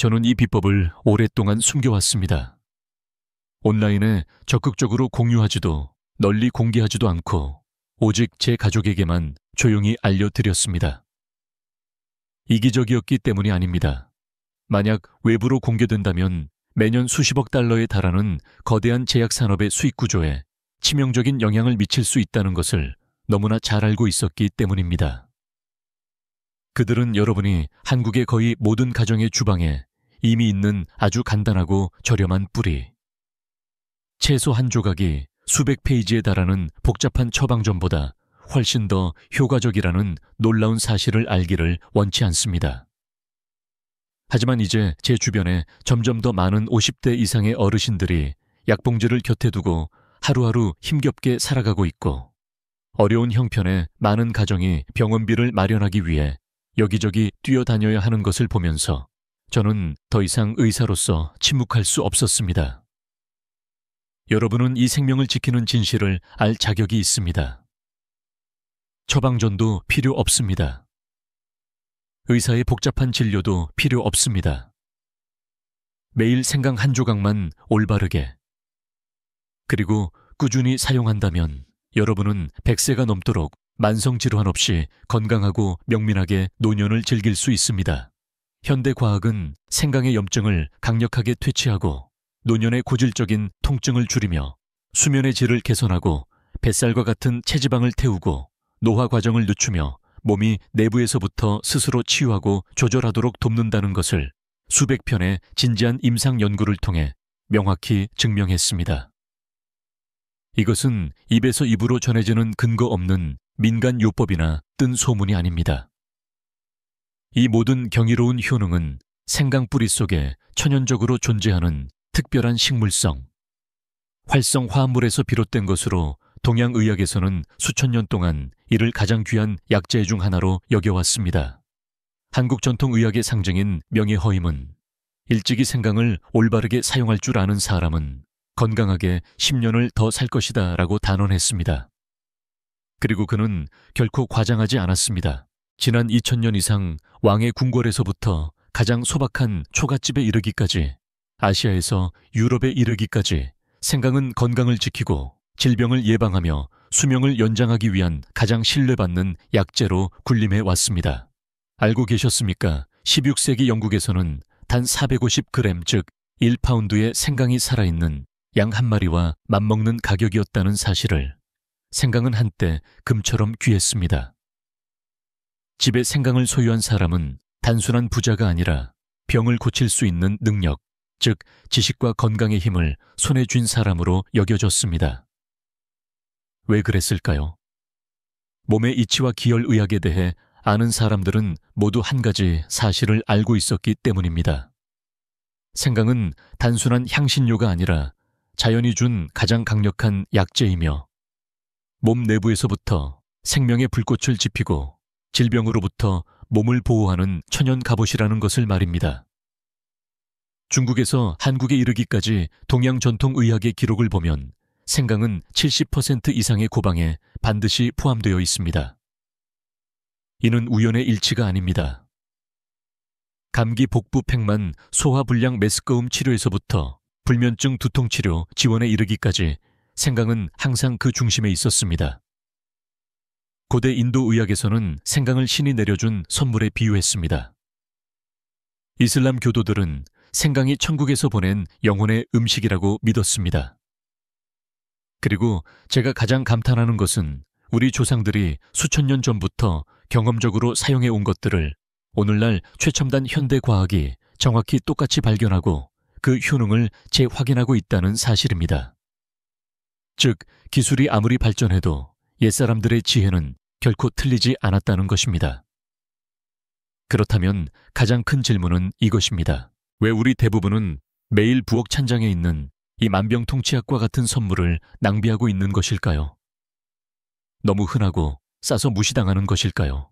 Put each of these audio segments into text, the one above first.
저는 이 비법을 오랫동안 숨겨왔습니다. 온라인에 적극적으로 공유하지도 널리 공개하지도 않고 오직 제 가족에게만 조용히 알려드렸습니다. 이기적이었기 때문이 아닙니다. 만약 외부로 공개된다면 매년 수십억 달러에 달하는 거대한 제약 산업의 수익 구조에 치명적인 영향을 미칠 수 있다는 것을 너무나 잘 알고 있었기 때문입니다. 그들은 여러분이 한국의 거의 모든 가정의 주방에 이미 있는 아주 간단하고 저렴한 뿌리, 채소 한 조각이 수백 페이지에 달하는 복잡한 처방전보다 훨씬 더 효과적이라는 놀라운 사실을 알기를 원치 않습니다. 하지만 이제 제 주변에 점점 더 많은 50대 이상의 어르신들이 약봉지를 곁에 두고 하루하루 힘겹게 살아가고 있고, 어려운 형편에 많은 가정이 병원비를 마련하기 위해 여기저기 뛰어다녀야 하는 것을 보면서 저는 더 이상 의사로서 침묵할 수 없었습니다. 여러분은 이 생명을 지키는 진실을 알 자격이 있습니다. 처방전도 필요 없습니다. 의사의 복잡한 진료도 필요 없습니다. 매일 생강 한 조각만 올바르게, 그리고 꾸준히 사용한다면 여러분은 100세가 넘도록 만성질환 없이 건강하고 명민하게 노년을 즐길 수 있습니다. 현대과학은 생강의 염증을 강력하게 퇴치하고 노년의 고질적인 통증을 줄이며 수면의 질을 개선하고 뱃살과 같은 체지방을 태우고 노화 과정을 늦추며 몸이 내부에서부터 스스로 치유하고 조절하도록 돕는다는 것을 수백 편의 진지한 임상 연구를 통해 명확히 증명했습니다. 이것은 입에서 입으로 전해지는 근거 없는 민간 요법이나 뜬 소문이 아닙니다. 이 모든 경이로운 효능은 생강 뿌리 속에 천연적으로 존재하는 특별한 식물성, 활성 화합물에서 비롯된 것으로 동양의학에서는 수천 년 동안 이를 가장 귀한 약재 중 하나로 여겨왔습니다. 한국 전통의학의 상징인 명예허임은 일찍이 생강을 올바르게 사용할 줄 아는 사람은 건강하게 10년을 더 살 것이다 라고 단언했습니다. 그리고 그는 결코 과장하지 않았습니다. 지난 2000년 이상 왕의 궁궐에서부터 가장 소박한 초가집에 이르기까지, 아시아에서 유럽에 이르기까지 생강은 건강을 지키고 질병을 예방하며 수명을 연장하기 위한 가장 신뢰받는 약재로 군림해 왔습니다. 알고 계셨습니까? 16세기 영국에서는 단 450g, 즉 1파운드의 생강이 살아있는 양 한 마리와 맞먹는 가격이었다는 사실을. 생강은 한때 금처럼 귀했습니다. 집에 생강을 소유한 사람은 단순한 부자가 아니라 병을 고칠 수 있는 능력, 즉 지식과 건강의 힘을 손에 쥔 사람으로 여겨졌습니다. 왜 그랬을까요? 몸의 이치와 기혈의학에 대해 아는 사람들은 모두 한 가지 사실을 알고 있었기 때문입니다. 생강은 단순한 향신료가 아니라 자연이 준 가장 강력한 약재이며 몸 내부에서부터 생명의 불꽃을 지피고 질병으로부터 몸을 보호하는 천연 갑옷이라는 것을 말입니다. 중국에서 한국에 이르기까지 동양 전통의학의 기록을 보면 생강은 70% 이상의 고방에 반드시 포함되어 있습니다. 이는 우연의 일치가 아닙니다. 감기 복부 팽만 소화불량 메스꺼움 치료에서부터 불면증 두통 치료 지원에 이르기까지 생강은 항상 그 중심에 있었습니다. 고대 인도 의학에서는 생강을 신이 내려준 선물에 비유했습니다. 이슬람 교도들은 생강이 천국에서 보낸 영혼의 음식이라고 믿었습니다. 그리고 제가 가장 감탄하는 것은 우리 조상들이 수천 년 전부터 경험적으로 사용해 온 것들을 오늘날 최첨단 현대 과학이 정확히 똑같이 발견하고 그 효능을 재확인하고 있다는 사실입니다. 즉, 기술이 아무리 발전해도 옛사람들의 지혜는 결코 틀리지 않았다는 것입니다. 그렇다면 가장 큰 질문은 이것입니다. 왜 우리 대부분은 매일 부엌 찬장에 있는 이 만병통치약과 같은 선물을 낭비하고 있는 것일까요? 너무 흔하고 싸서 무시당하는 것일까요?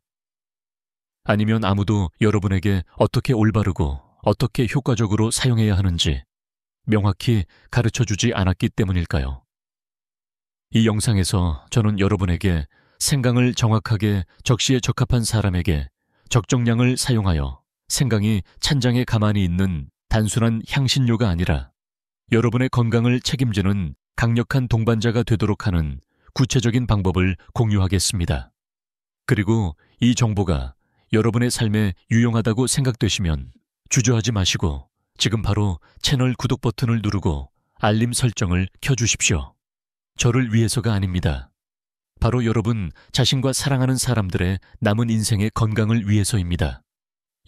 아니면 아무도 여러분에게 어떻게 올바르고 어떻게 효과적으로 사용해야 하는지 명확히 가르쳐주지 않았기 때문일까요? 이 영상에서 저는 여러분에게 생강을 정확하게 적시에 적합한 사람에게 적정량을 사용하여 생강이 찬장에 가만히 있는 단순한 향신료가 아니라 여러분의 건강을 책임지는 강력한 동반자가 되도록 하는 구체적인 방법을 공유하겠습니다. 그리고 이 정보가 여러분의 삶에 유용하다고 생각되시면 주저하지 마시고 지금 바로 채널 구독 버튼을 누르고 알림 설정을 켜주십시오. 저를 위해서가 아닙니다. 바로 여러분 자신과 사랑하는 사람들의 남은 인생의 건강을 위해서입니다.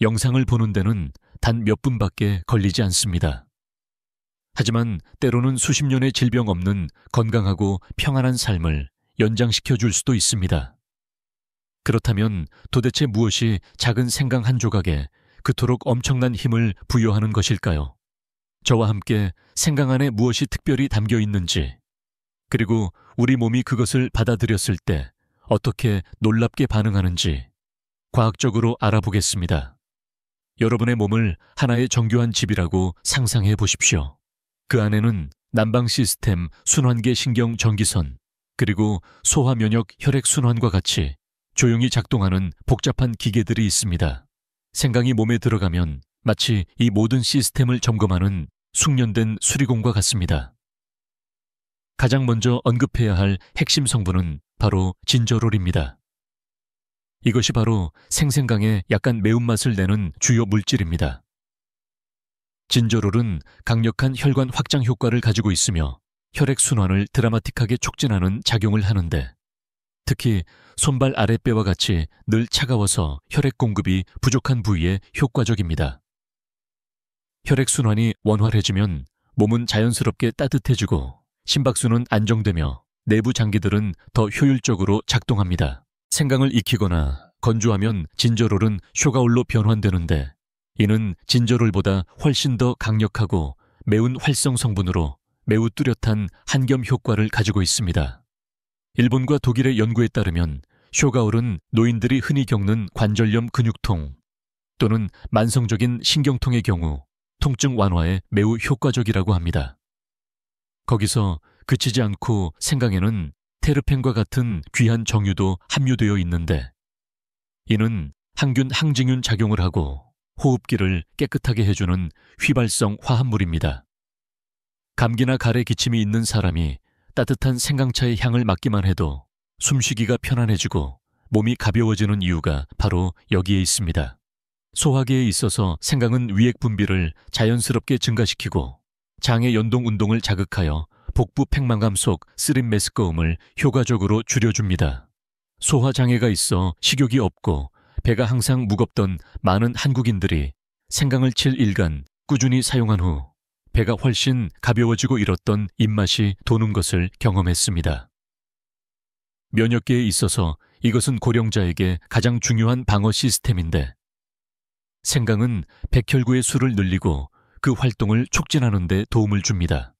영상을 보는 데는 단 몇 분밖에 걸리지 않습니다. 하지만 때로는 수십 년의 질병 없는 건강하고 평안한 삶을 연장시켜 줄 수도 있습니다. 그렇다면 도대체 무엇이 작은 생강 한 조각에 그토록 엄청난 힘을 부여하는 것일까요? 저와 함께 생강 안에 무엇이 특별히 담겨 있는지, 그리고 우리 몸이 그것을 받아들였을 때 어떻게 놀랍게 반응하는지 과학적으로 알아보겠습니다. 여러분의 몸을 하나의 정교한 집이라고 상상해 보십시오. 그 안에는 난방 시스템, 순환계 신경 전기선, 그리고 소화 면역 혈액 순환과 같이 조용히 작동하는 복잡한 기계들이 있습니다. 생강이 몸에 들어가면 마치 이 모든 시스템을 점검하는 숙련된 수리공과 같습니다. 가장 먼저 언급해야 할 핵심 성분은 바로 진저롤입니다. 이것이 바로 생생강에 약간 매운맛을 내는 주요 물질입니다. 진저롤은 강력한 혈관 확장 효과를 가지고 있으며 혈액순환을 드라마틱하게 촉진하는 작용을 하는데, 특히 손발 아랫배와 같이 늘 차가워서 혈액 공급이 부족한 부위에 효과적입니다. 혈액순환이 원활해지면 몸은 자연스럽게 따뜻해지고 심박수는 안정되며 내부 장기들은 더 효율적으로 작동합니다. 생강을 익히거나 건조하면 진저롤은 쇼가올로 변환되는데, 이는 진저롤보다 훨씬 더 강력하고 매운 활성 성분으로 매우 뚜렷한 한겸 효과를 가지고 있습니다. 일본과 독일의 연구에 따르면 쇼가올은 노인들이 흔히 겪는 관절염 근육통 또는 만성적인 신경통의 경우 통증 완화에 매우 효과적이라고 합니다. 거기서 그치지 않고 생강에는 테르펜과 같은 귀한 정유도 함유되어 있는데, 이는 항균 항증균 작용을 하고 호흡기를 깨끗하게 해주는 휘발성 화합물입니다. 감기나 가래 기침이 있는 사람이 따뜻한 생강차의 향을 맡기만 해도 숨쉬기가 편안해지고 몸이 가벼워지는 이유가 바로 여기에 있습니다. 소화기에 있어서 생강은 위액 분비를 자연스럽게 증가시키고 장의 연동 운동을 자극하여 복부 팽만감 속 쓰림 메스꺼움을 효과적으로 줄여줍니다. 소화장애가 있어 식욕이 없고 배가 항상 무겁던 많은 한국인들이 생강을 7일간 꾸준히 사용한 후 배가 훨씬 가벼워지고 일었던 입맛이 도는 것을 경험했습니다. 면역계에 있어서 이것은 고령자에게 가장 중요한 방어 시스템인데, 생강은 백혈구의 수를 늘리고 그 활동을 촉진하는 데 도움을 줍니다.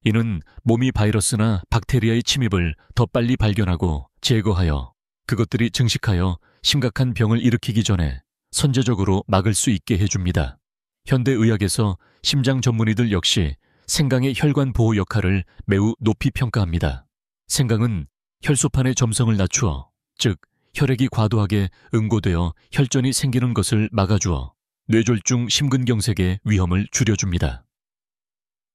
이는 몸이 바이러스나 박테리아의 침입을 더 빨리 발견하고 제거하여 그것들이 증식하여 심각한 병을 일으키기 전에 선제적으로 막을 수 있게 해줍니다. 현대의학에서 심장 전문의들 역시 생강의 혈관 보호 역할을 매우 높이 평가합니다. 생강은 혈소판의 점성을 낮추어, 즉 혈액이 과도하게 응고되어 혈전이 생기는 것을 막아주어 뇌졸중 심근경색의 위험을 줄여줍니다.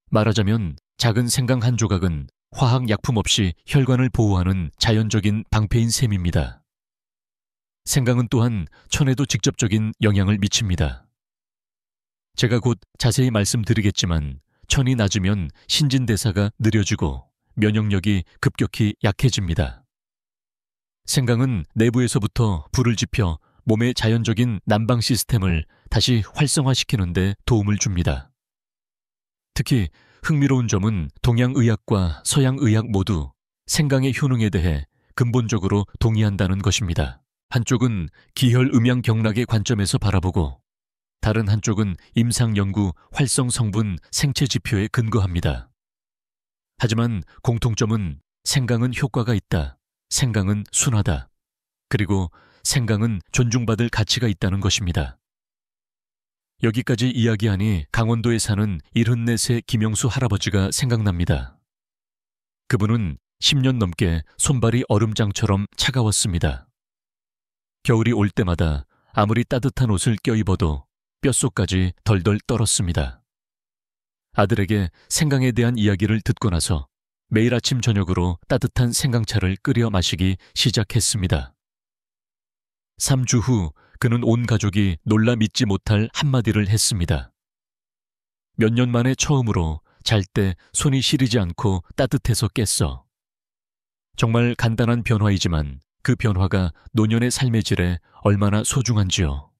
말하자면 작은 생강 한 조각은 화학약품 없이 혈관을 보호하는 자연적인 방패인 셈입니다. 생강은 또한 천에도 직접적인 영향을 미칩니다. 제가 곧 자세히 말씀드리겠지만 천이 낮으면 신진대사가 느려지고 면역력이 급격히 약해집니다. 생강은 내부에서부터 불을 지펴 몸의 자연적인 난방 시스템을 다시 활성화시키는 데 도움을 줍니다. 특히 흥미로운 점은 동양의학과 서양의학 모두 생강의 효능에 대해 근본적으로 동의한다는 것입니다. 한쪽은 기혈음양경락의 관점에서 바라보고 다른 한쪽은 임상연구 활성성분 생체 지표에 근거합니다. 하지만 공통점은 생강은 효과가 있다, 생강은 순하다, 그리고 생강은 존중받을 가치가 있다는 것입니다. 여기까지 이야기하니 강원도에 사는 74세 김영수 할아버지가 생각납니다. 그분은 10년 넘게 손발이 얼음장처럼 차가웠습니다. 겨울이 올 때마다 아무리 따뜻한 옷을 껴입어도 뼛속까지 덜덜 떨었습니다. 아들에게 생강에 대한 이야기를 듣고 나서 매일 아침 저녁으로 따뜻한 생강차를 끓여 마시기 시작했습니다. 3주 후 그는 온 가족이 놀라 믿지 못할 한마디를 했습니다. 몇 년 만에 처음으로 잘 때 손이 시리지 않고 따뜻해서 깼어. 정말 간단한 변화이지만 그 변화가 노년의 삶의 질에 얼마나 소중한지요.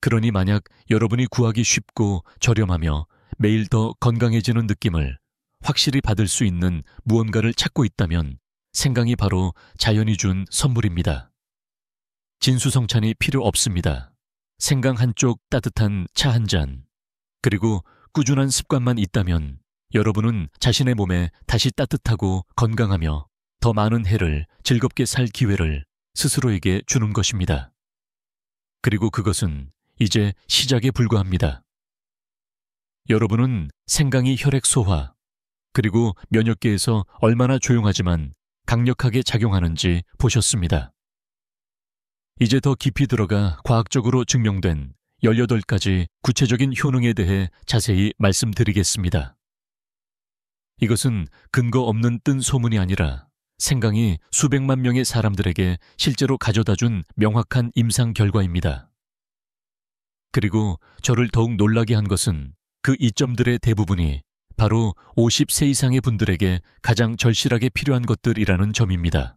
그러니 만약 여러분이 구하기 쉽고 저렴하며 매일 더 건강해지는 느낌을 확실히 받을 수 있는 무언가를 찾고 있다면 생강이 바로 자연이 준 선물입니다. 진수성찬이 필요 없습니다. 생강 한쪽 따뜻한 차 한 잔, 그리고 꾸준한 습관만 있다면 여러분은 자신의 몸에 다시 따뜻하고 건강하며 더 많은 해를 즐겁게 살 기회를 스스로에게 주는 것입니다. 그리고 그것은 이제 시작에 불과합니다. 여러분은 생강이 혈액 소화, 그리고 면역계에서 얼마나 조용하지만 강력하게 작용하는지 보셨습니다. 이제 더 깊이 들어가 과학적으로 증명된 18가지 구체적인 효능에 대해 자세히 말씀드리겠습니다. 이것은 근거 없는 뜬 소문이 아니라 생강이 수백만 명의 사람들에게 실제로 가져다준 명확한 임상 결과입니다. 그리고 저를 더욱 놀라게 한 것은 그 이점들의 대부분이 바로 50세 이상의 분들에게 가장 절실하게 필요한 것들이라는 점입니다.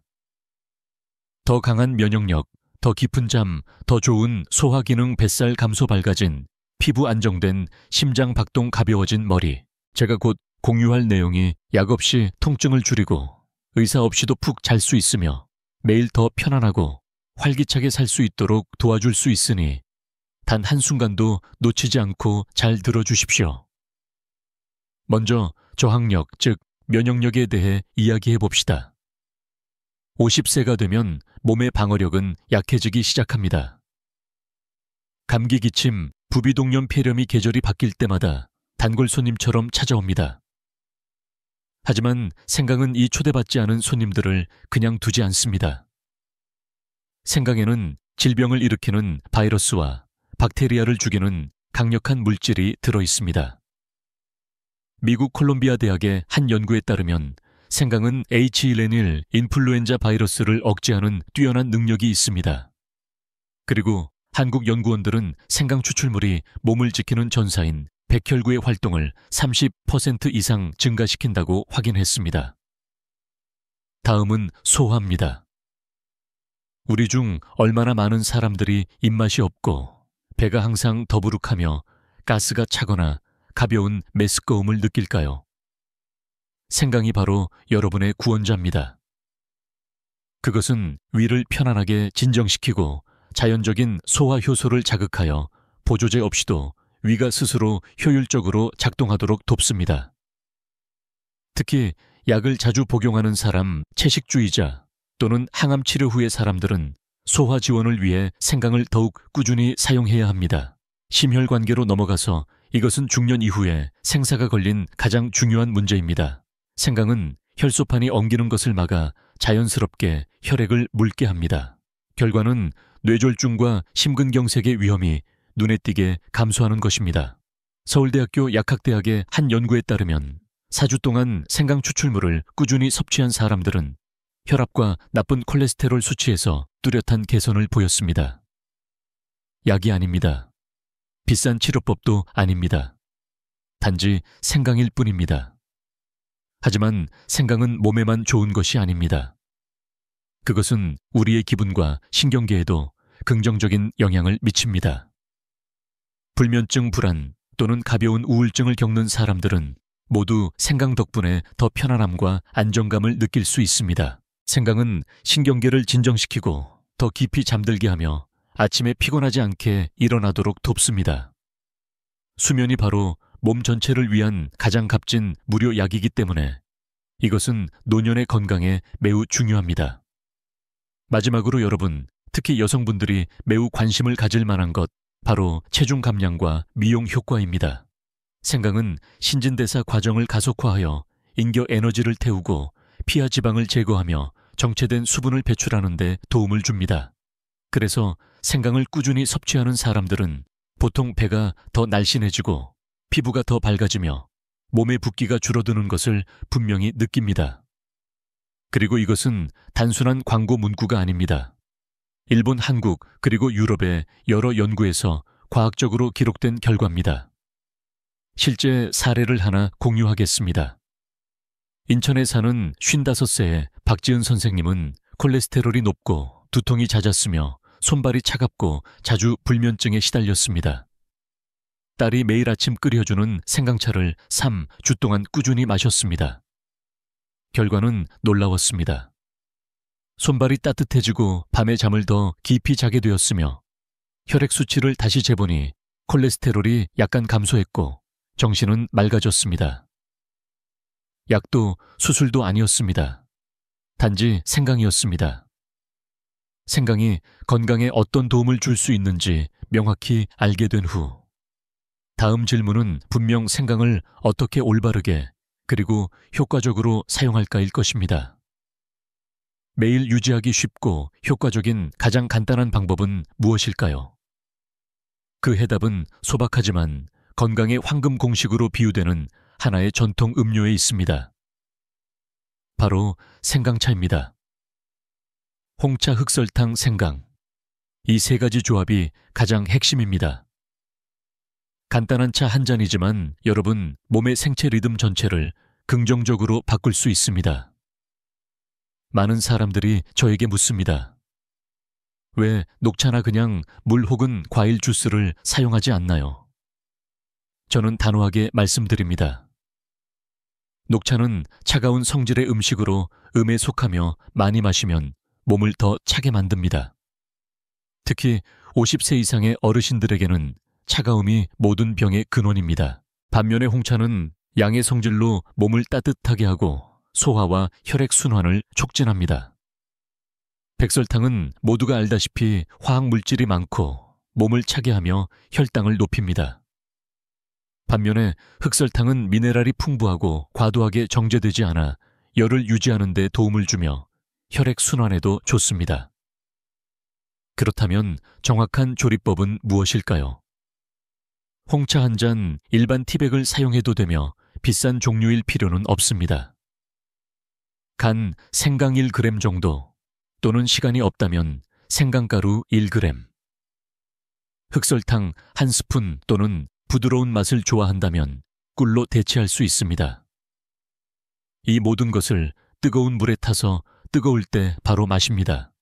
더 강한 면역력, 더 깊은 잠, 더 좋은 소화기능 뱃살 감소 밝아진, 피부 안정된, 심장 박동 가벼워진 머리. 제가 곧 공유할 내용이 약 없이 통증을 줄이고 의사 없이도 푹 잘 수 있으며 매일 더 편안하고 활기차게 살 수 있도록 도와줄 수 있으니 단 한순간도 놓치지 않고 잘 들어주십시오. 먼저 저항력, 즉 면역력에 대해 이야기해 봅시다. 50세가 되면 몸의 방어력은 약해지기 시작합니다. 감기 기침, 부비동염 폐렴이 계절이 바뀔 때마다 단골 손님처럼 찾아옵니다. 하지만 생강은 이 초대받지 않은 손님들을 그냥 두지 않습니다. 생강에는 질병을 일으키는 바이러스와 박테리아를 죽이는 강력한 물질이 들어 있습니다. 미국 콜롬비아 대학의 한 연구에 따르면 생강은 H1N1 인플루엔자 바이러스를 억제하는 뛰어난 능력이 있습니다. 그리고 한국 연구원들은 생강 추출물이 몸을 지키는 전사인 백혈구의 활동을 30% 이상 증가시킨다고 확인했습니다. 다음은 소화입니다. 우리 중 얼마나 많은 사람들이 입맛이 없고 배가 항상 더부룩하며 가스가 차거나 가벼운 메스꺼움을 느낄까요? 생강이 바로 여러분의 구원자입니다. 그것은 위를 편안하게 진정시키고 자연적인 소화 효소를 자극하여 보조제 없이도 위가 스스로 효율적으로 작동하도록 돕습니다. 특히 약을 자주 복용하는 사람, 채식주의자 또는 항암 치료 후의 사람들은 소화 지원을 위해 생강을 더욱 꾸준히 사용해야 합니다. 심혈관계로 넘어가서 이것은 중년 이후에 생사가 걸린 가장 중요한 문제입니다. 생강은 혈소판이 엉기는 것을 막아 자연스럽게 혈액을 묽게 합니다. 결과는 뇌졸중과 심근경색의 위험이 눈에 띄게 감소하는 것입니다. 서울대학교 약학대학의 한 연구에 따르면 4주 동안 생강 추출물을 꾸준히 섭취한 사람들은 혈압과 나쁜 콜레스테롤 수치에서 뚜렷한 개선을 보였습니다. 약이 아닙니다. 비싼 치료법도 아닙니다. 단지 생강일 뿐입니다. 하지만 생강은 몸에만 좋은 것이 아닙니다. 그것은 우리의 기분과 신경계에도 긍정적인 영향을 미칩니다. 불면증 불안 또는 가벼운 우울증을 겪는 사람들은 모두 생강 덕분에 더 편안함과 안정감을 느낄 수 있습니다. 생강은 신경계를 진정시키고 더 깊이 잠들게 하며 아침에 피곤하지 않게 일어나도록 돕습니다. 수면이 바로 몸 전체를 위한 가장 값진 무료 약이기 때문에 이것은 노년의 건강에 매우 중요합니다. 마지막으로 여러분, 특히 여성분들이 매우 관심을 가질 만한 것, 바로 체중 감량과 미용 효과입니다. 생강은 신진대사 과정을 가속화하여 잉여 에너지를 태우고 피하 지방을 제거하며 정체된 수분을 배출하는 데 도움을 줍니다. 그래서 생강을 꾸준히 섭취하는 사람들은 보통 배가 더 날씬해지고 피부가 더 밝아지며 몸의 붓기가 줄어드는 것을 분명히 느낍니다. 그리고 이것은 단순한 광고 문구가 아닙니다. 일본, 한국, 그리고 유럽의 여러 연구에서 과학적으로 기록된 결과입니다. 실제 사례를 하나 공유하겠습니다. 인천에 사는 55세의 박지은 선생님은 콜레스테롤이 높고 두통이 잦았으며 손발이 차갑고 자주 불면증에 시달렸습니다. 딸이 매일 아침 끓여주는 생강차를 3주 동안 꾸준히 마셨습니다. 결과는 놀라웠습니다. 손발이 따뜻해지고 밤에 잠을 더 깊이 자게 되었으며 혈액 수치를 다시 재보니 콜레스테롤이 약간 감소했고 정신은 맑아졌습니다. 약도 수술도 아니었습니다. 단지 생강이었습니다. 생강이 건강에 어떤 도움을 줄 수 있는지 명확히 알게 된 후 다음 질문은 분명 생강을 어떻게 올바르게 그리고 효과적으로 사용할까일 것입니다. 매일 유지하기 쉽고 효과적인 가장 간단한 방법은 무엇일까요? 그 해답은 소박하지만 건강의 황금 공식으로 비유되는 하나의 전통 음료에 있습니다. 바로 생강차입니다. 홍차, 흑설탕, 생강. 이 세 가지 조합이 가장 핵심입니다. 간단한 차 한 잔이지만 여러분 몸의 생체 리듬 전체를 긍정적으로 바꿀 수 있습니다. 많은 사람들이 저에게 묻습니다. 왜 녹차나 그냥 물 혹은 과일 주스를 사용하지 않나요? 저는 단호하게 말씀드립니다. 녹차는 차가운 성질의 음식으로 음에 속하며 많이 마시면 몸을 더 차게 만듭니다. 특히 50세 이상의 어르신들에게는 차가움이 모든 병의 근원입니다. 반면에 홍차는 양의 성질로 몸을 따뜻하게 하고 소화와 혈액순환을 촉진합니다. 백설탕은 모두가 알다시피 화학물질이 많고 몸을 차게 하며 혈당을 높입니다. 반면에 흑설탕은 미네랄이 풍부하고 과도하게 정제되지 않아 열을 유지하는 데 도움을 주며 혈액순환에도 좋습니다. 그렇다면 정확한 조리법은 무엇일까요? 홍차 한 잔 일반 티백을 사용해도 되며 비싼 종류일 필요는 없습니다. 간 생강 1g 정도 또는 시간이 없다면 생강가루 1g, 흑설탕 1스푼 또는 부드러운 맛을 좋아한다면 꿀로 대체할 수 있습니다. 이 모든 것을 뜨거운 물에 타서 뜨거울 때 바로 마십니다.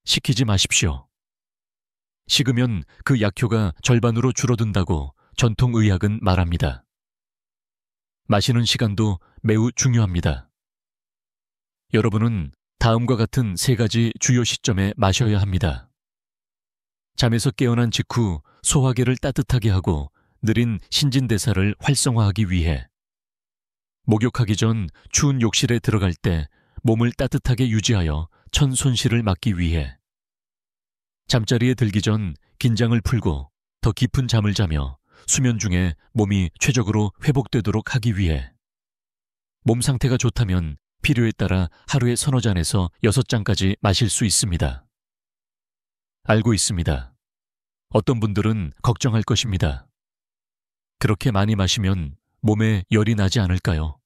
식히지 마십시오. 식으면 그 약효가 절반으로 줄어든다고 전통의학은 말합니다. 마시는 시간도 매우 중요합니다. 여러분은 다음과 같은 세 가지 주요 시점에 마셔야 합니다. 잠에서 깨어난 직후 소화기를 따뜻하게 하고 느린 신진대사를 활성화하기 위해, 목욕하기 전 추운 욕실에 들어갈 때 몸을 따뜻하게 유지하여 천 손실을 막기 위해, 잠자리에 들기 전 긴장을 풀고 더 깊은 잠을 자며 수면 중에 몸이 최적으로 회복되도록 하기 위해, 몸 상태가 좋다면 필요에 따라 하루에 3-4잔에서 6잔까지 마실 수 있습니다. 알고 있습니다. 어떤 분들은 걱정할 것입니다. 그렇게 많이 마시면 몸에 열이 나지 않을까요?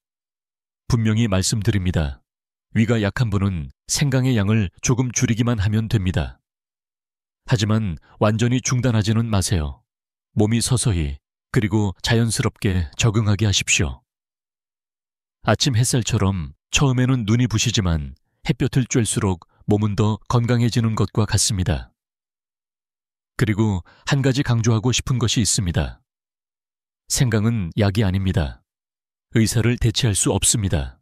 분명히 말씀드립니다. 위가 약한 분은 생강의 양을 조금 줄이기만 하면 됩니다. 하지만 완전히 중단하지는 마세요. 몸이 서서히 그리고 자연스럽게 적응하게 하십시오. 아침 햇살처럼 처음에는 눈이 부시지만 햇볕을 쬐수록 몸은 더 건강해지는 것과 같습니다. 그리고 한 가지 강조하고 싶은 것이 있습니다. 생강은 약이 아닙니다. 의사를 대체할 수 없습니다.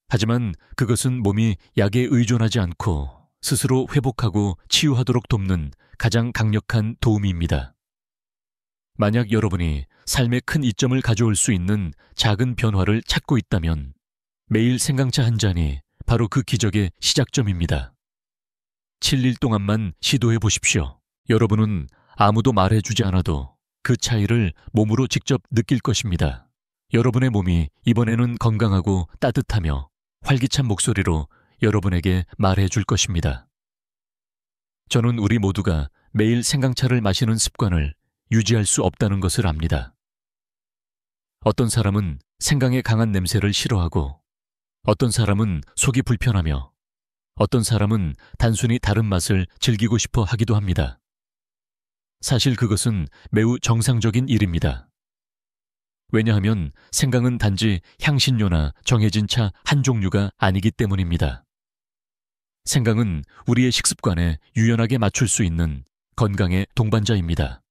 하지만 그것은 몸이 약에 의존하지 않고 스스로 회복하고 치유하도록 돕는 가장 강력한 도움입니다. 만약 여러분이 삶의 큰 이점을 가져올 수 있는 작은 변화를 찾고 있다면 매일 생강차 한 잔이 바로 그 기적의 시작점입니다. 7일 동안만 시도해 보십시오. 여러분은 아무도 말해주지 않아도 그 차이를 몸으로 직접 느낄 것입니다. 여러분의 몸이 이번에는 건강하고 따뜻하며 활기찬 목소리로 여러분에게 말해줄 것입니다. 저는 우리 모두가 매일 생강차를 마시는 습관을 유지할 수 없다는 것을 압니다. 어떤 사람은 생강의 강한 냄새를 싫어하고, 어떤 사람은 속이 불편하며, 어떤 사람은 단순히 다른 맛을 즐기고 싶어 하기도 합니다. 사실 그것은 매우 정상적인 일입니다. 왜냐하면 생강은 단지 향신료나 정해진 차 한 종류가 아니기 때문입니다. 생강은 우리의 식습관에 유연하게 맞출 수 있는 건강의 동반자입니다.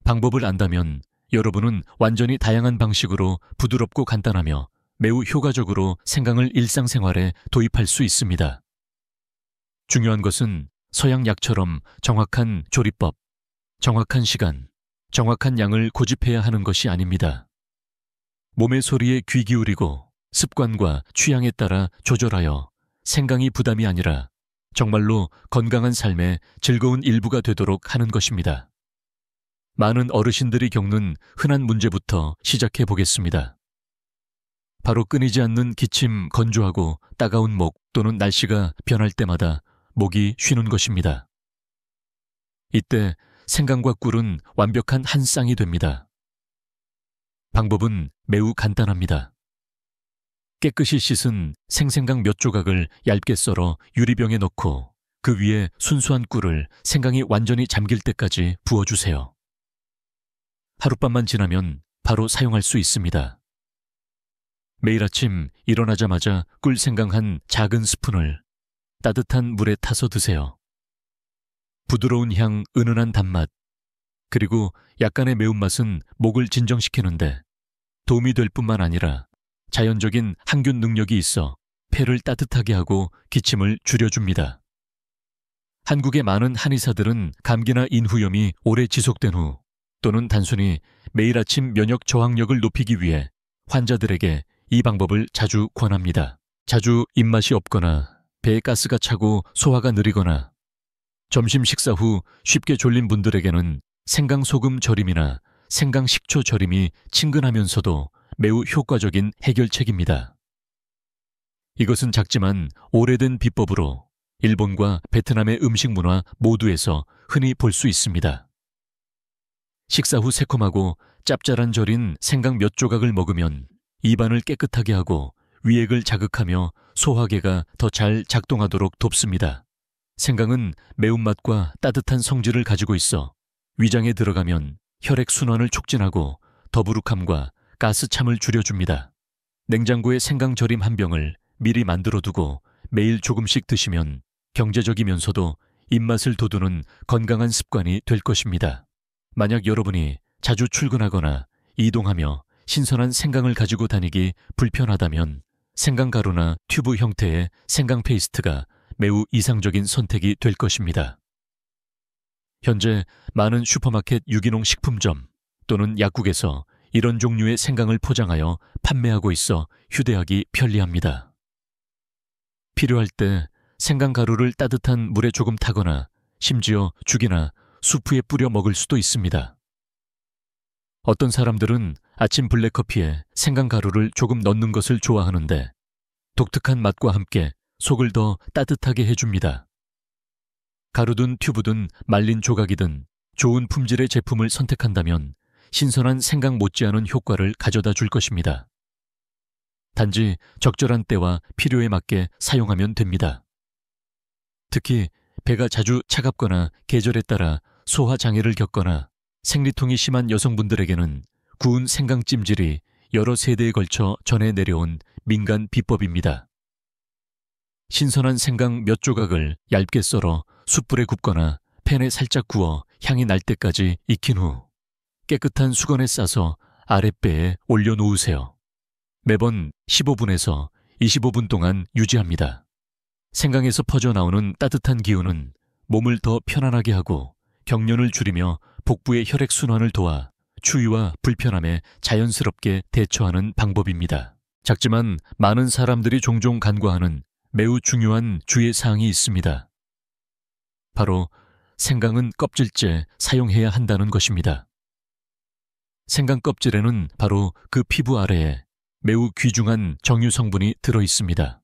방법을 안다면 여러분은 완전히 다양한 방식으로 부드럽고 간단하며 매우 효과적으로 생강을 일상생활에 도입할 수 있습니다. 중요한 것은 서양 약처럼 정확한 조리법, 정확한 시간, 정확한 양을 고집해야 하는 것이 아닙니다. 몸의 소리에 귀 기울이고 습관과 취향에 따라 조절하여 생강이 부담이 아니라 정말로 건강한 삶의 즐거운 일부가 되도록 하는 것입니다. 많은 어르신들이 겪는 흔한 문제부터 시작해 보겠습니다. 바로 끊이지 않는 기침, 건조하고 따가운 목 또는 날씨가 변할 때마다 목이 쉬는 것입니다. 이때 생강과 꿀은 완벽한 한 쌍이 됩니다. 방법은 매우 간단합니다. 깨끗이 씻은 생생강 몇 조각을 얇게 썰어 유리병에 넣고 그 위에 순수한 꿀을 생강이 완전히 잠길 때까지 부어주세요. 하룻밤만 지나면 바로 사용할 수 있습니다. 매일 아침 일어나자마자 꿀 생강 한 작은 스푼을 따뜻한 물에 타서 드세요. 부드러운 향, 은은한 단맛, 그리고 약간의 매운맛은 목을 진정시키는데 도움이 될 뿐만 아니라 자연적인 항균 능력이 있어 폐를 따뜻하게 하고 기침을 줄여줍니다. 한국의 많은 한의사들은 감기나 인후염이 오래 지속된 후 또는 단순히 매일 아침 면역 저항력을 높이기 위해 환자들에게 이 방법을 자주 권합니다. 자주 입맛이 없거나 배에 가스가 차고 소화가 느리거나 점심 식사 후 쉽게 졸린 분들에게는 생강 소금 절임이나 생강 식초 절임이 친근하면서도 매우 효과적인 해결책입니다. 이것은 작지만 오래된 비법으로 일본과 베트남의 음식 문화 모두에서 흔히 볼 수 있습니다. 식사 후 새콤하고 짭짤한 절인 생강 몇 조각을 먹으면 입안을 깨끗하게 하고 위액을 자극하며 소화계가 더 잘 작동하도록 돕습니다. 생강은 매운맛과 따뜻한 성질을 가지고 있어 위장에 들어가면 혈액순환을 촉진하고 더부룩함과 가스참을 줄여줍니다. 냉장고에 생강 절임 한 병을 미리 만들어두고 매일 조금씩 드시면 경제적이면서도 입맛을 돋우는 건강한 습관이 될 것입니다. 만약 여러분이 자주 출근하거나 이동하며 신선한 생강을 가지고 다니기 불편하다면 생강가루나 튜브 형태의 생강 페이스트가 매우 이상적인 선택이 될 것입니다. 현재 많은 슈퍼마켓 유기농 식품점 또는 약국에서 이런 종류의 생강을 포장하여 판매하고 있어 휴대하기 편리합니다. 필요할 때 생강가루를 따뜻한 물에 조금 타거나 심지어 죽이나 수프에 뿌려 먹을 수도 있습니다. 어떤 사람들은 아침 블랙커피에 생강가루를 조금 넣는 것을 좋아하는데 독특한 맛과 함께 속을 더 따뜻하게 해줍니다. 가루든 튜브든 말린 조각이든 좋은 품질의 제품을 선택한다면 신선한 생강 못지않은 효과를 가져다 줄 것입니다. 단지 적절한 때와 필요에 맞게 사용하면 됩니다. 특히 배가 자주 차갑거나 계절에 따라 소화 장애를 겪거나 생리통이 심한 여성분들에게는 구운 생강 찜질이 여러 세대에 걸쳐 전해 내려온 민간 비법입니다. 신선한 생강 몇 조각을 얇게 썰어 숯불에 굽거나 팬에 살짝 구워 향이 날 때까지 익힌 후 깨끗한 수건에 싸서 아랫배에 올려놓으세요. 매번 15분에서 25분 동안 유지합니다. 생강에서 퍼져나오는 따뜻한 기운은 몸을 더 편안하게 하고 경련을 줄이며 복부의 혈액순환을 도와 추위와 불편함에 자연스럽게 대처하는 방법입니다. 작지만 많은 사람들이 종종 간과하는 매우 중요한 주의사항이 있습니다. 바로 생강은 껍질째 사용해야 한다는 것입니다. 생강 껍질에는 바로 그 피부 아래에 매우 귀중한 정유 성분이 들어 있습니다.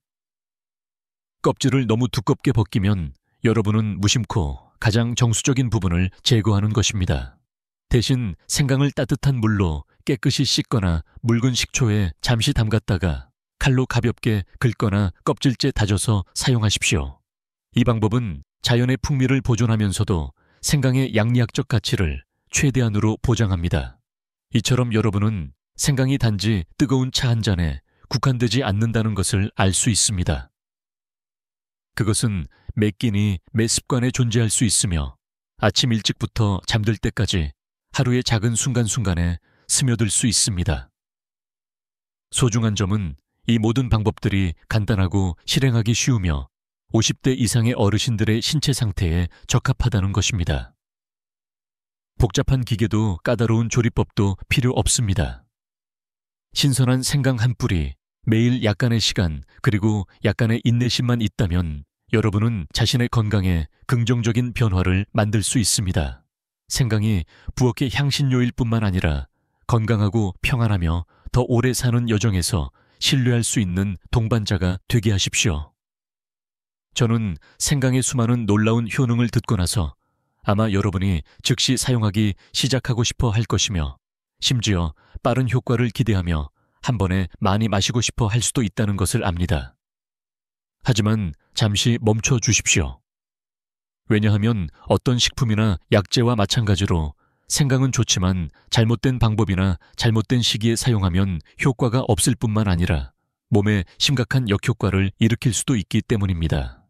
껍질을 너무 두껍게 벗기면 여러분은 무심코 가장 정수적인 부분을 제거하는 것입니다. 대신 생강을 따뜻한 물로 깨끗이 씻거나 묽은 식초에 잠시 담갔다가 칼로 가볍게 긁거나 껍질째 다져서 사용하십시오. 이 방법은 자연의 풍미를 보존하면서도 생강의 양리학적 가치를 최대한으로 보장합니다. 이처럼 여러분은 생강이 단지 뜨거운 차 한 잔에 국한되지 않는다는 것을 알 수 있습니다. 그것은 매 끼니 매 습관에 존재할 수 있으며 아침 일찍부터 잠들 때까지 하루의 작은 순간순간에 스며들 수 있습니다. 소중한 점은 이 모든 방법들이 간단하고 실행하기 쉬우며 50대 이상의 어르신들의 신체 상태에 적합하다는 것입니다. 복잡한 기계도 까다로운 조리법도 필요 없습니다. 신선한 생강 한 뿌리, 매일 약간의 시간, 그리고 약간의 인내심만 있다면 여러분은 자신의 건강에 긍정적인 변화를 만들 수 있습니다. 생강이 부엌의 향신료일 뿐만 아니라 건강하고 평안하며 더 오래 사는 여정에서 신뢰할 수 있는 동반자가 되게 하십시오. 저는 생강의 수많은 놀라운 효능을 듣고 나서 아마 여러분이 즉시 사용하기 시작하고 싶어 할 것이며 심지어 빠른 효과를 기대하며 한 번에 많이 마시고 싶어 할 수도 있다는 것을 압니다. 하지만 잠시 멈춰 주십시오. 왜냐하면 어떤 식품이나 약재와 마찬가지로 생강은 좋지만 잘못된 방법이나 잘못된 시기에 사용하면 효과가 없을 뿐만 아니라 몸에 심각한 역효과를 일으킬 수도 있기 때문입니다.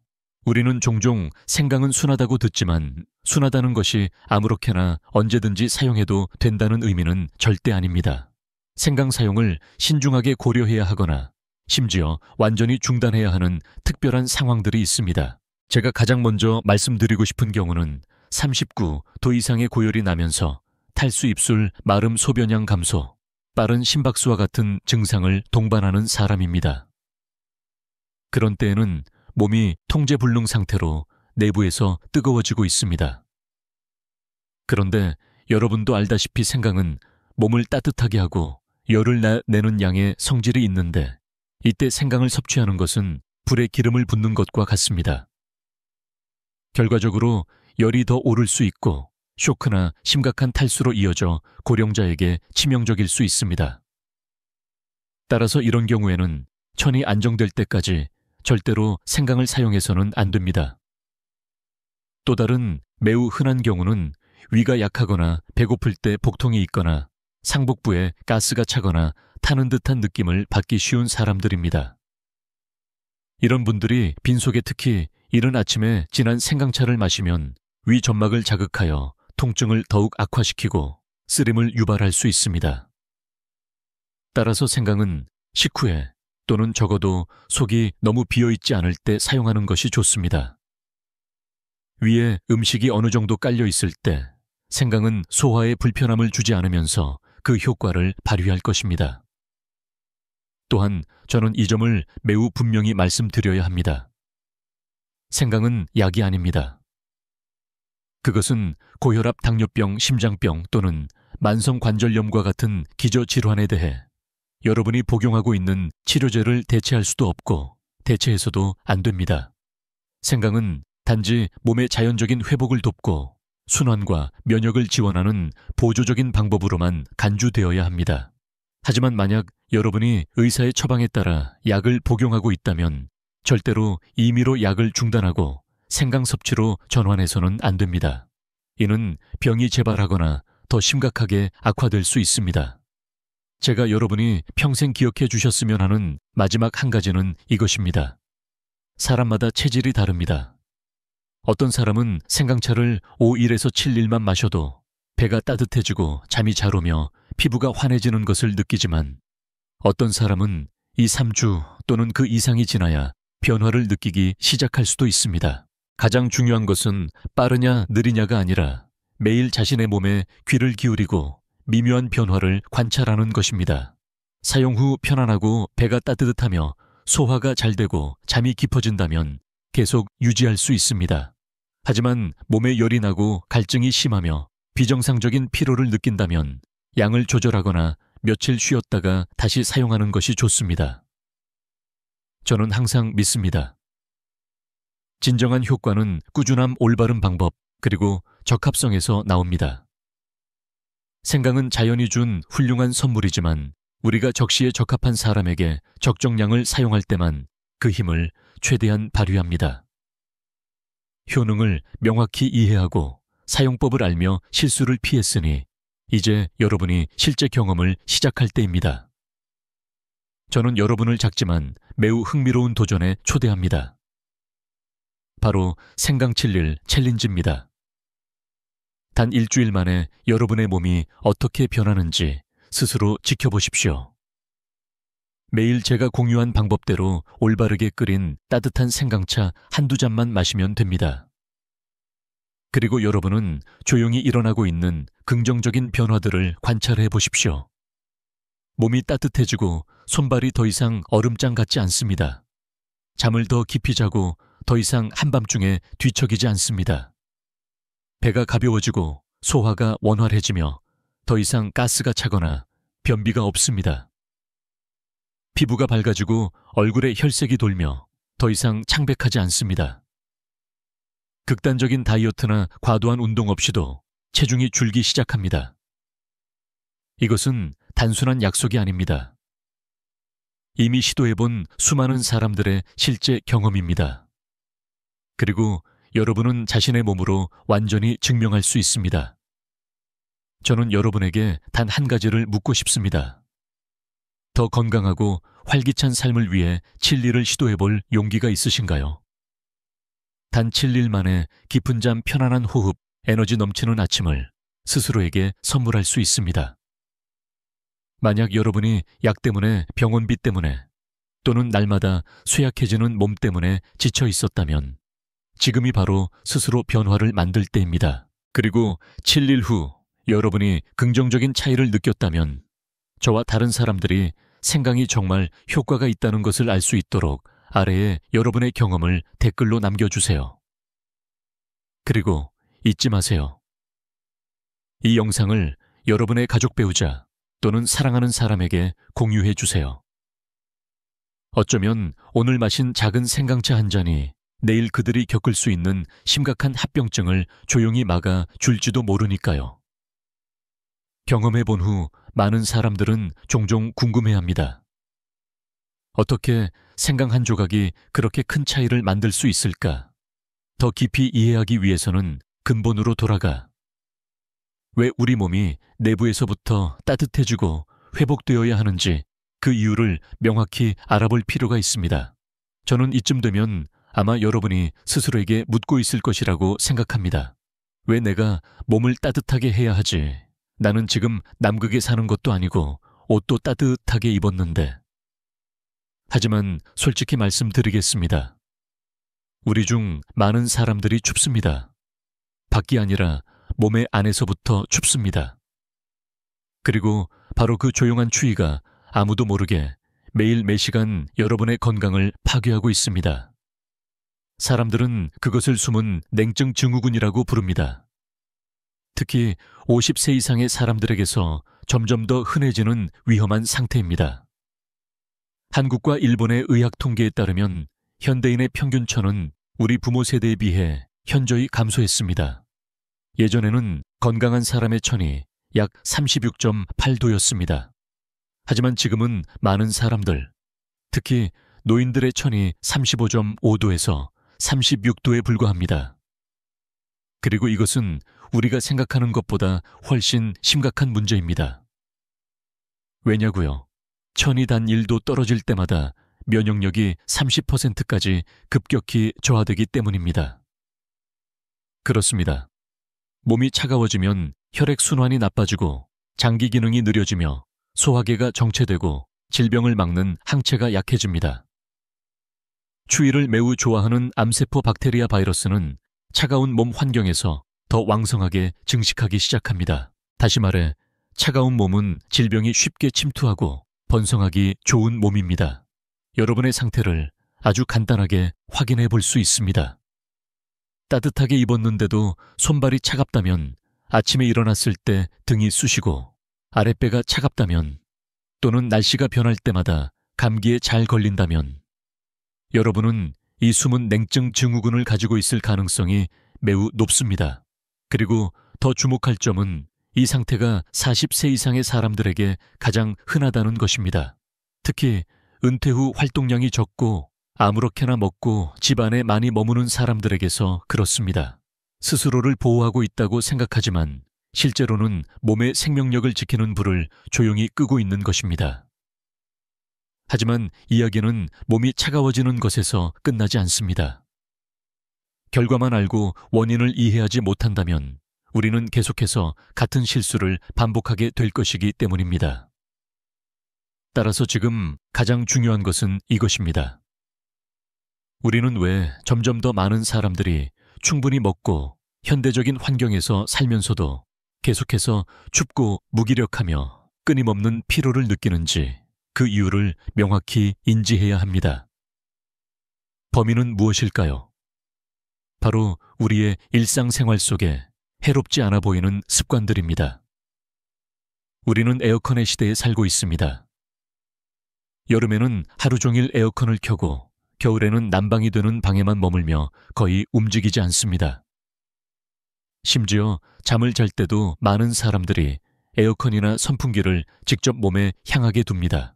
우리는 종종 생강은 순하다고 듣지만 순하다는 것이 아무렇게나 언제든지 사용해도 된다는 의미는 절대 아닙니다. 생강 사용을 신중하게 고려해야 하거나 심지어 완전히 중단해야 하는 특별한 상황들이 있습니다. 제가 가장 먼저 말씀드리고 싶은 경우는 39도 이상의 고열이 나면서 탈수 입술, 마름 소변량 감소, 빠른 심박수와 같은 증상을 동반하는 사람입니다. 그런 때에는 몸이 통제불능 상태로 내부에서 뜨거워지고 있습니다. 그런데 여러분도 알다시피 생강은 몸을 따뜻하게 하고 열을 내는 양의 성질이 있는데 이때 생강을 섭취하는 것은 불에 기름을 붓는 것과 같습니다. 결과적으로 열이 더 오를 수 있고 쇼크나 심각한 탈수로 이어져 고령자에게 치명적일 수 있습니다. 따라서 이런 경우에는 천이 안정될 때까지 절대로 생강을 사용해서는 안 됩니다. 또 다른 매우 흔한 경우는 위가 약하거나 배고플 때 복통이 있거나 상복부에 가스가 차거나 타는 듯한 느낌을 받기 쉬운 사람들입니다. 이런 분들이 빈속에 특히 이른 아침에 진한 생강차를 마시면 위 점막을 자극하여 통증을 더욱 악화시키고 쓰림을 유발할 수 있습니다. 따라서 생강은 식후에 또는 적어도 속이 너무 비어있지 않을 때 사용하는 것이 좋습니다. 위에 음식이 어느 정도 깔려 있을 때 생강은 소화에 불편함을 주지 않으면서 그 효과를 발휘할 것입니다. 또한 저는 이 점을 매우 분명히 말씀드려야 합니다. 생강은 약이 아닙니다. 그것은 고혈압, 당뇨병, 심장병 또는 만성관절염과 같은 기저질환에 대해 여러분이 복용하고 있는 치료제를 대체할 수도 없고 대체해서도 안 됩니다. 생강은 단지 몸의 자연적인 회복을 돕고 순환과 면역을 지원하는 보조적인 방법으로만 간주되어야 합니다. 하지만 만약 여러분이 의사의 처방에 따라 약을 복용하고 있다면 절대로 임의로 약을 중단하고 생강 섭취로 전환해서는 안 됩니다. 이는 병이 재발하거나 더 심각하게 악화될 수 있습니다. 제가 여러분이 평생 기억해 주셨으면 하는 마지막 한 가지는 이것입니다. 사람마다 체질이 다릅니다. 어떤 사람은 생강차를 5일에서 7일만 마셔도 배가 따뜻해지고 잠이 잘 오며 피부가 환해지는 것을 느끼지만 어떤 사람은 2, 3주 또는 그 이상이 지나야 변화를 느끼기 시작할 수도 있습니다. 가장 중요한 것은 빠르냐 느리냐가 아니라 매일 자신의 몸에 귀를 기울이고 미묘한 변화를 관찰하는 것입니다. 사용 후 편안하고 배가 따뜻하며 소화가 잘 되고 잠이 깊어진다면 계속 유지할 수 있습니다. 하지만 몸에 열이 나고 갈증이 심하며 비정상적인 피로를 느낀다면 양을 조절하거나 며칠 쉬었다가 다시 사용하는 것이 좋습니다. 저는 항상 믿습니다. 진정한 효과는 꾸준함, 올바른 방법, 그리고 적합성에서 나옵니다. 생강은 자연이 준 훌륭한 선물이지만 우리가 적시에 적합한 사람에게 적정량을 사용할 때만 그 힘을 최대한 발휘합니다. 효능을 명확히 이해하고 사용법을 알며 실수를 피했으니 이제 여러분이 실제 경험을 시작할 때입니다. 저는 여러분을 작지만 매우 흥미로운 도전에 초대합니다. 바로 생강칠릴 챌린지입니다. 단 일주일 만에 여러분의 몸이 어떻게 변하는지 스스로 지켜보십시오. 매일 제가 공유한 방법대로 올바르게 끓인 따뜻한 생강차 한두 잔만 마시면 됩니다. 그리고 여러분은 조용히 일어나고 있는 긍정적인 변화들을 관찰해 보십시오. 몸이 따뜻해지고 손발이 더 이상 얼음장 같지 않습니다. 잠을 더 깊이 자고 더 이상 한밤중에 뒤척이지 않습니다. 배가 가벼워지고 소화가 원활해지며 더 이상 가스가 차거나 변비가 없습니다. 피부가 밝아지고 얼굴에 혈색이 돌며 더 이상 창백하지 않습니다. 극단적인 다이어트나 과도한 운동 없이도 체중이 줄기 시작합니다. 이것은 단순한 약속이 아닙니다. 이미 시도해본 수많은 사람들의 실제 경험입니다. 그리고 여러분은 자신의 몸으로 완전히 증명할 수 있습니다. 저는 여러분에게 단 한 가지를 묻고 싶습니다. 더 건강하고 활기찬 삶을 위해 칠리를 시도해볼 용기가 있으신가요? 단 7일 만에 깊은 잠, 편안한 호흡, 에너지 넘치는 아침을 스스로에게 선물할 수 있습니다. 만약 여러분이 약 때문에, 병원비 때문에 또는 날마다 쇠약해지는 몸 때문에 지쳐 있었다면 지금이 바로 스스로 변화를 만들 때입니다. 그리고 7일 후 여러분이 긍정적인 차이를 느꼈다면 저와 다른 사람들이 생강이 정말 효과가 있다는 것을 알 수 있도록 아래에 여러분의 경험을 댓글로 남겨주세요. 그리고 잊지 마세요. 이 영상을 여러분의 가족, 배우자 또는 사랑하는 사람에게 공유해 주세요. 어쩌면 오늘 마신 작은 생강차 한 잔이 내일 그들이 겪을 수 있는 심각한 합병증을 조용히 막아 줄지도 모르니까요. 경험해 본 후 많은 사람들은 종종 궁금해합니다. 어떻게 생강 한 조각이 그렇게 큰 차이를 만들 수 있을까? 더 깊이 이해하기 위해서는 근본으로 돌아가. 왜 우리 몸이 내부에서부터 따뜻해지고 회복되어야 하는지 그 이유를 명확히 알아볼 필요가 있습니다. 저는 이쯤 되면 아마 여러분이 스스로에게 묻고 있을 것이라고 생각합니다. 왜 내가 몸을 따뜻하게 해야 하지? 나는 지금 남극에 사는 것도 아니고 옷도 따뜻하게 입었는데. 하지만 솔직히 말씀드리겠습니다. 우리 중 많은 사람들이 춥습니다. 밖이 아니라 몸의 안에서부터 춥습니다. 그리고 바로 그 조용한 추위가 아무도 모르게 매일 매시간 여러분의 건강을 파괴하고 있습니다. 사람들은 그것을 숨은 냉증 증후군이라고 부릅니다. 특히 50세 이상의 사람들에게서 점점 더 흔해지는 위험한 상태입니다. 한국과 일본의 의학 통계에 따르면 현대인의 평균천은 우리 부모 세대에 비해 현저히 감소했습니다. 예전에는 건강한 사람의 천이 약 36.8도였습니다. 하지만 지금은 많은 사람들, 특히 노인들의 천이 35.5도에서 36도에 불과합니다. 그리고 이것은 우리가 생각하는 것보다 훨씬 심각한 문제입니다. 왜냐고요? 천이 단 1도 떨어질 때마다 면역력이 30%까지 급격히 저하되기 때문입니다. 그렇습니다. 몸이 차가워지면 혈액순환이 나빠지고 장기 기능이 느려지며 소화계가 정체되고 질병을 막는 항체가 약해집니다. 추위를 매우 좋아하는 암세포 박테리아 바이러스는 차가운 몸 환경에서 더 왕성하게 증식하기 시작합니다. 다시 말해, 차가운 몸은 질병이 쉽게 침투하고 번성하기 좋은 몸입니다. 여러분의 상태를 아주 간단하게 확인해 볼 수 있습니다. 따뜻하게 입었는데도 손발이 차갑다면, 아침에 일어났을 때 등이 쑤시고 아랫배가 차갑다면, 또는 날씨가 변할 때마다 감기에 잘 걸린다면 여러분은 이 숨은 냉증 증후군을 가지고 있을 가능성이 매우 높습니다. 그리고 더 주목할 점은 이 상태가 40세 이상의 사람들에게 가장 흔하다는 것입니다. 특히 은퇴 후 활동량이 적고 아무렇게나 먹고 집안에 많이 머무는 사람들에게서 그렇습니다. 스스로를 보호하고 있다고 생각하지만 실제로는 몸의 생명력을 지키는 불을 조용히 끄고 있는 것입니다. 하지만 이야기는 몸이 차가워지는 것에서 끝나지 않습니다. 결과만 알고 원인을 이해하지 못한다면 우리는 계속해서 같은 실수를 반복하게 될 것이기 때문입니다. 따라서 지금 가장 중요한 것은 이것입니다. 우리는 왜 점점 더 많은 사람들이 충분히 먹고 현대적인 환경에서 살면서도 계속해서 춥고 무기력하며 끊임없는 피로를 느끼는지 그 이유를 명확히 인지해야 합니다. 범인은 무엇일까요? 바로 우리의 일상생활 속에 해롭지 않아 보이는 습관들입니다. 우리는 에어컨의 시대에 살고 있습니다. 여름에는 하루 종일 에어컨을 켜고 겨울에는 난방이 되는 방에만 머물며 거의 움직이지 않습니다. 심지어 잠을 잘 때도 많은 사람들이 에어컨이나 선풍기를 직접 몸에 향하게 둡니다.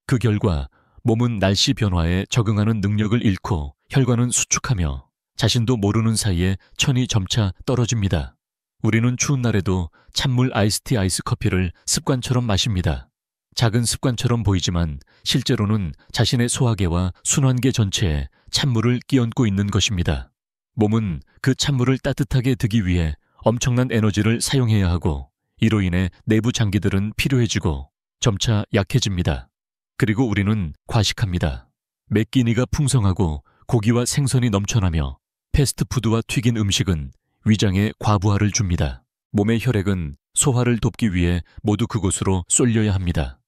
그 결과 몸은 날씨 변화에 적응하는 능력을 잃고 혈관은 수축하며 자신도 모르는 사이에 천이 점차 떨어집니다. 우리는 추운 날에도 찬물 아이스티 아이스커피를 습관처럼 마십니다. 작은 습관처럼 보이지만 실제로는 자신의 소화계와 순환계 전체에 찬물을 끼얹고 있는 것입니다. 몸은 그 찬물을 따뜻하게 드기 위해 엄청난 에너지를 사용해야 하고 이로 인해 내부 장기들은 피로해지고 점차 약해집니다. 그리고 우리는 과식합니다. 매끼니가 풍성하고 고기와 생선이 넘쳐나며 패스트푸드와 튀긴 음식은 위장에 과부하를 줍니다. 몸의 혈액은 소화를 돕기 위해 모두 그곳으로 쏠려야 합니다.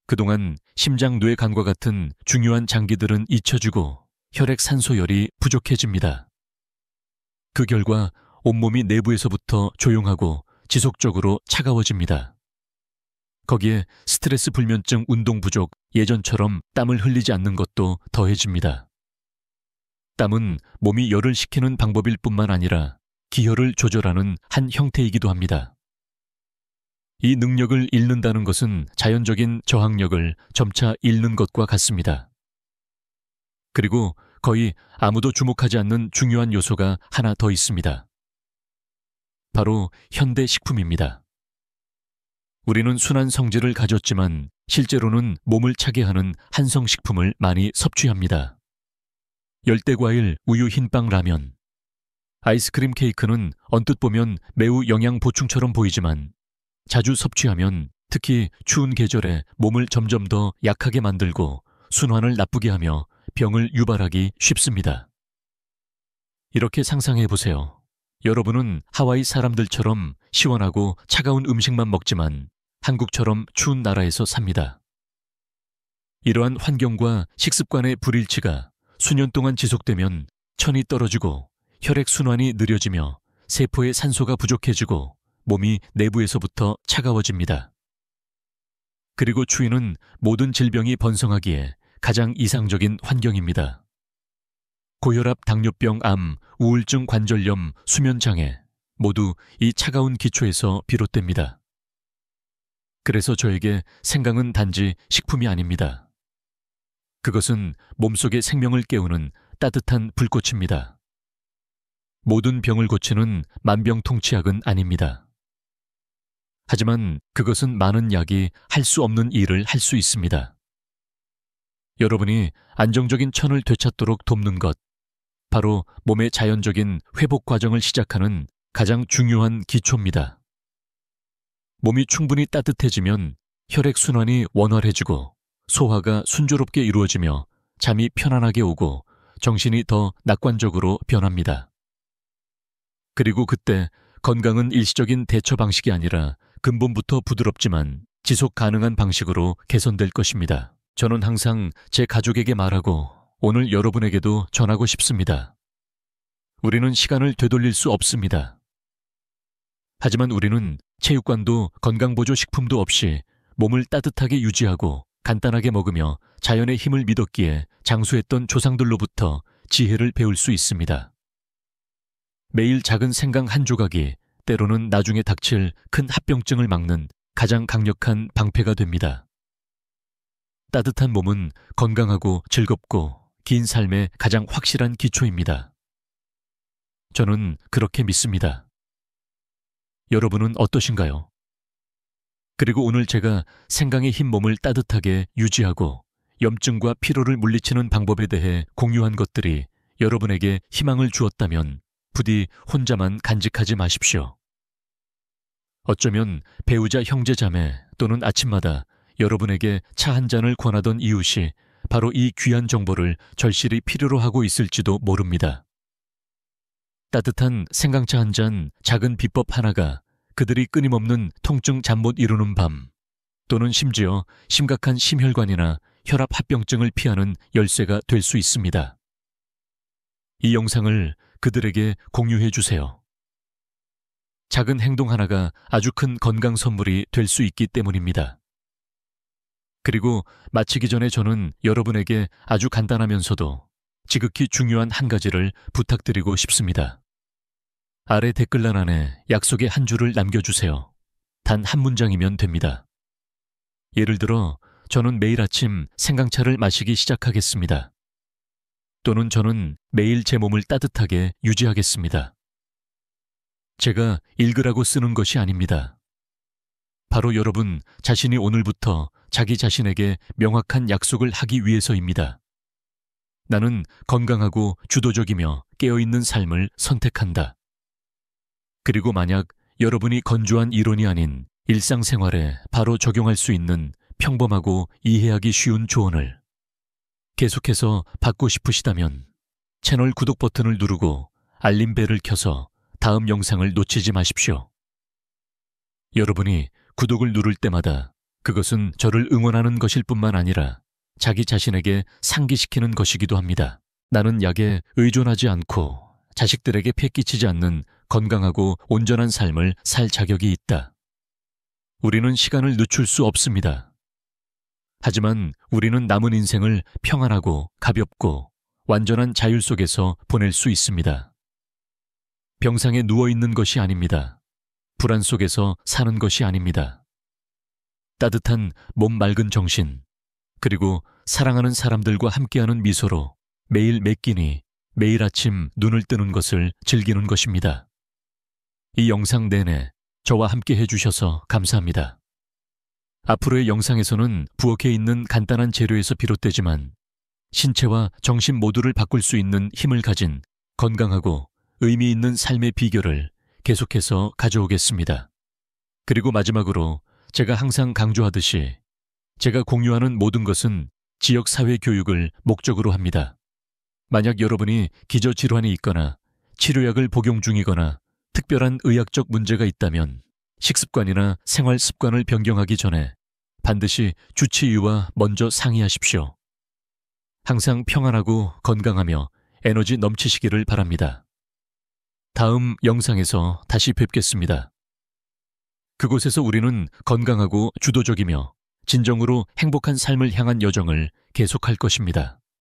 그동안 심장, 뇌, 간과 같은 중요한 장기들은 잊혀지고 혈액 산소열이 부족해집니다. 그 결과 온몸이 내부에서부터 조용하고 지속적으로 차가워집니다. 거기에 스트레스 불면증, 운동 부족, 예전처럼 땀을 흘리지 않는 것도 더해집니다. 땀은 몸이 열을 식히는 방법일 뿐만 아니라 기혈을 조절하는 한 형태이기도 합니다. 이 능력을 잃는다는 것은 자연적인 저항력을 점차 잃는 것과 같습니다. 그리고 거의 아무도 주목하지 않는 중요한 요소가 하나 더 있습니다. 바로 현대 식품입니다. 우리는 순한 성질을 가졌지만 실제로는 몸을 차게 하는 한성식품을 많이 섭취합니다. 열대과일, 우유, 흰빵, 라면, 아이스크림, 케이크는 언뜻 보면 매우 영양 보충처럼 보이지만 자주 섭취하면 특히 추운 계절에 몸을 점점 더 약하게 만들고 순환을 나쁘게 하며 병을 유발하기 쉽습니다. 이렇게 상상해 보세요. 여러분은 하와이 사람들처럼 시원하고 차가운 음식만 먹지만 한국처럼 추운 나라에서 삽니다. 이러한 환경과 식습관의 불일치가 수년 동안 지속되면 천이 떨어지고 혈액 순환이 느려지며 세포의 산소가 부족해지고 몸이 내부에서부터 차가워집니다. 그리고 추위는 모든 질병이 번성하기에 가장 이상적인 환경입니다. 고혈압, 당뇨병, 암, 우울증, 관절염, 수면장애 모두 이 차가운 기초에서 비롯됩니다. 그래서 저에게 생강은 단지 식품이 아닙니다. 그것은 몸속의 생명을 깨우는 따뜻한 불꽃입니다. 모든 병을 고치는 만병통치약은 아닙니다. 하지만 그것은 많은 약이 할 수 없는 일을 할 수 있습니다. 여러분이 안정적인 천을 되찾도록 돕는 것, 바로 몸의 자연적인 회복 과정을 시작하는 가장 중요한 기초입니다. 몸이 충분히 따뜻해지면 혈액순환이 원활해지고 소화가 순조롭게 이루어지며 잠이 편안하게 오고 정신이 더 낙관적으로 변합니다. 그리고 그때 건강은 일시적인 대처 방식이 아니라 근본부터 부드럽지만 지속 가능한 방식으로 개선될 것입니다. 저는 항상 제 가족에게 말하고 오늘 여러분에게도 전하고 싶습니다. 우리는 시간을 되돌릴 수 없습니다. 하지만 우리는 체육관도 건강보조 식품도 없이 몸을 따뜻하게 유지하고 간단하게 먹으며 자연의 힘을 믿었기에 장수했던 조상들로부터 지혜를 배울 수 있습니다. 매일 작은 생강 한 조각이 때로는 나중에 닥칠 큰 합병증을 막는 가장 강력한 방패가 됩니다. 따뜻한 몸은 건강하고 즐겁고 긴 삶의 가장 확실한 기초입니다. 저는 그렇게 믿습니다. 여러분은 어떠신가요? 그리고 오늘 제가 생강의 흰 몸을 따뜻하게 유지하고 염증과 피로를 물리치는 방법에 대해 공유한 것들이 여러분에게 희망을 주었다면 부디 혼자만 간직하지 마십시오. 어쩌면 배우자 형제 자매 또는 아침마다 여러분에게 차 한 잔을 권하던 이웃이 바로 이 귀한 정보를 절실히 필요로 하고 있을지도 모릅니다. 따뜻한 생강차 한 잔, 작은 비법 하나가 그들이 끊임없는 통증 잠 못 이루는 밤 또는 심지어 심각한 심혈관이나 혈압 합병증을 피하는 열쇠가 될 수 있습니다. 이 영상을 그들에게 공유해 주세요. 작은 행동 하나가 아주 큰 건강 선물이 될 수 있기 때문입니다. 그리고 마치기 전에 저는 여러분에게 아주 간단하면서도 지극히 중요한 한 가지를 부탁드리고 싶습니다. 아래 댓글란 안에 약속의 한 줄을 남겨주세요. 단 한 문장이면 됩니다. 예를 들어 저는 매일 아침 생강차를 마시기 시작하겠습니다. 또는 저는 매일 제 몸을 따뜻하게 유지하겠습니다. 제가 읽으라고 쓰는 것이 아닙니다. 바로 여러분 자신이 오늘부터 자기 자신에게 명확한 약속을 하기 위해서입니다. 나는 건강하고 주도적이며 깨어있는 삶을 선택한다. 그리고 만약 여러분이 건조한 이론이 아닌 일상생활에 바로 적용할 수 있는 평범하고 이해하기 쉬운 조언을 계속해서 받고 싶으시다면 채널 구독 버튼을 누르고 알림벨을 켜서 다음 영상을 놓치지 마십시오. 여러분이 구독을 누를 때마다 그것은 저를 응원하는 것일 뿐만 아니라 자기 자신에게 상기시키는 것이기도 합니다. 나는 약에 의존하지 않고 자식들에게 패끼치지 않는 건강하고 온전한 삶을 살 자격이 있다. 우리는 시간을 늦출 수 없습니다. 하지만 우리는 남은 인생을 평안하고 가볍고 완전한 자율 속에서 보낼 수 있습니다. 병상에 누워있는 것이 아닙니다. 불안 속에서 사는 것이 아닙니다. 따뜻한 몸 맑은 정신, 그리고 사랑하는 사람들과 함께하는 미소로 매일 몇 끼니 매일 아침 눈을 뜨는 것을 즐기는 것입니다. 이 영상 내내 저와 함께 해주셔서 감사합니다. 앞으로의 영상에서는 부엌에 있는 간단한 재료에서 비롯되지만 신체와 정신 모두를 바꿀 수 있는 힘을 가진 건강하고 의미 있는 삶의 비결을 계속해서 가져오겠습니다. 그리고 마지막으로 제가 항상 강조하듯이 제가 공유하는 모든 것은 지역사회 교육을 목적으로 합니다. 만약 여러분이 기저질환이 있거나 치료약을 복용 중이거나 특별한 의학적 문제가 있다면 식습관이나 생활 습관을 변경하기 전에 반드시 주치의와 먼저 상의하십시오. 항상 평안하고 건강하며 에너지 넘치시기를 바랍니다. 다음 영상에서 다시 뵙겠습니다. 그곳에서 우리는 건강하고 주도적이며 진정으로 행복한 삶을 향한 여정을 계속할 것입니다.